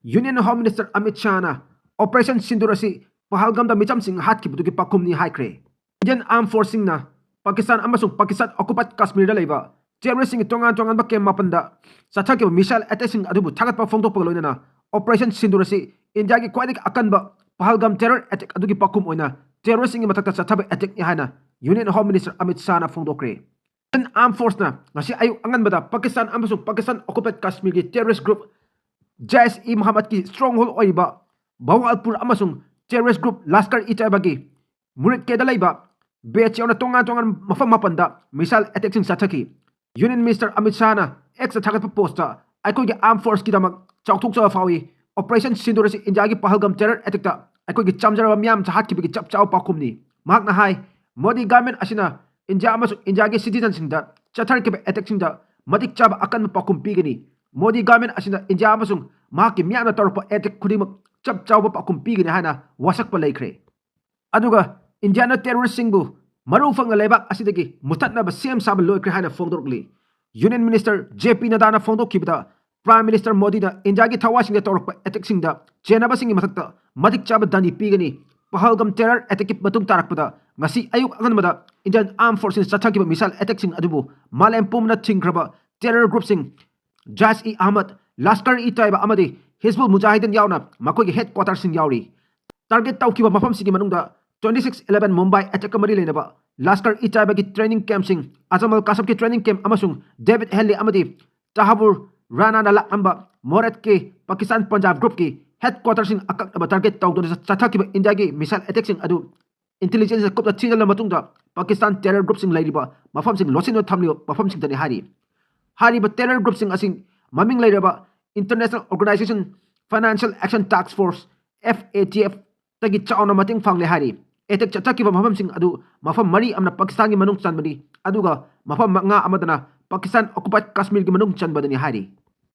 Union Home Minister Amit Shah na Operation Sindoor asi Pahalgam da Micham sing Hatkhibadu ki Paokhumni haikre. Indian Armed Forces na Pakistan amasung Pakistan occupied Kashmir da leiba terrorist sing tongan ba kem mapanda sathaki missile attack sing adubu thagat pa phongtok pagloina na Operation Sindoor asi India ki khwaidik akanba Pahalgam terror attack adugi pakum oina terrorist sing matakta sathaba attack ni hana Union Home Minister Amit Shah na phongdokre. Indian Armed Forces na ngasi ayu angan bada Pakistan amasung Pakistan occupied Kashmir ki terrorist group Jais-e Muhammad ki stronghold oiba Bawalpur amasung terrorist group Lashkar-e-Taiba ki murid ke dalaiba batch yauna tongan mafam mapanda missile attack sing sathaki Union Minister Amit Shah na ex thagat pa posta aikoi ki armed force ki damak chawthuk chaw fawi Operation Sindoor si India ki Pahalgam terror attack ta aikoi ki chamjara myam chahat ki chap chaw Paokhumni mahak na hai Modi government asina India amasung India ki citizens sing da chathar ki attack sing da madik chaba akan pakum pigani Modi government asina India amasung mahak ki myam na torpa attack khudimak chap chaw pakum pigani hana wasak pa laikre aduga Indiana terrorist singbu maru fanga lebak asidagi mutatna ba sem sab loikre hana fongdorkli Union Minister JP Nadana fongdok kibda Prime Minister Modi da India ki thawa sing torpa attack sing da jenaba sing matakta madik chaba dani pigani Pahalgam terror attack ki matung tarakpada ngasi ayuk anganmada Indian Armed Forces chathaki ba missile attack sing adubu malem pumna thingkraba terror group sing Jais-e Ahmad Lashkar-e-Taiba amadi Hizbul Mujahideen yauna makoi ki headquarters sing yauri target tawkiba mafam sigi manungda 26/11 Mumbai attack amari lenaba Lashkar-e-Taiba ki training camp sing Azamal Kasab ki training camp amasung David Henley amadi Tahabur Rana na lakamba Morat ki Pakistan Punjab group ki headquarters sing akak aba target tawdon sa chathaki ba India ki missile attack sing adu intelligence kopta chinal na matungda Pakistan terror group sing lairiba mafam sing losino thamlio mafam sing tani hari ba terror group sing asing maming lairaba International Organization Financial Action Task Force FATF tagi chauna mating fangle hari etek chathaki ba mafam sing adu mafam mari amna Pakistan gi manung chanbani aduga mafam nga amadana Pakistan occupied Kashmir gi manung chanbadani hari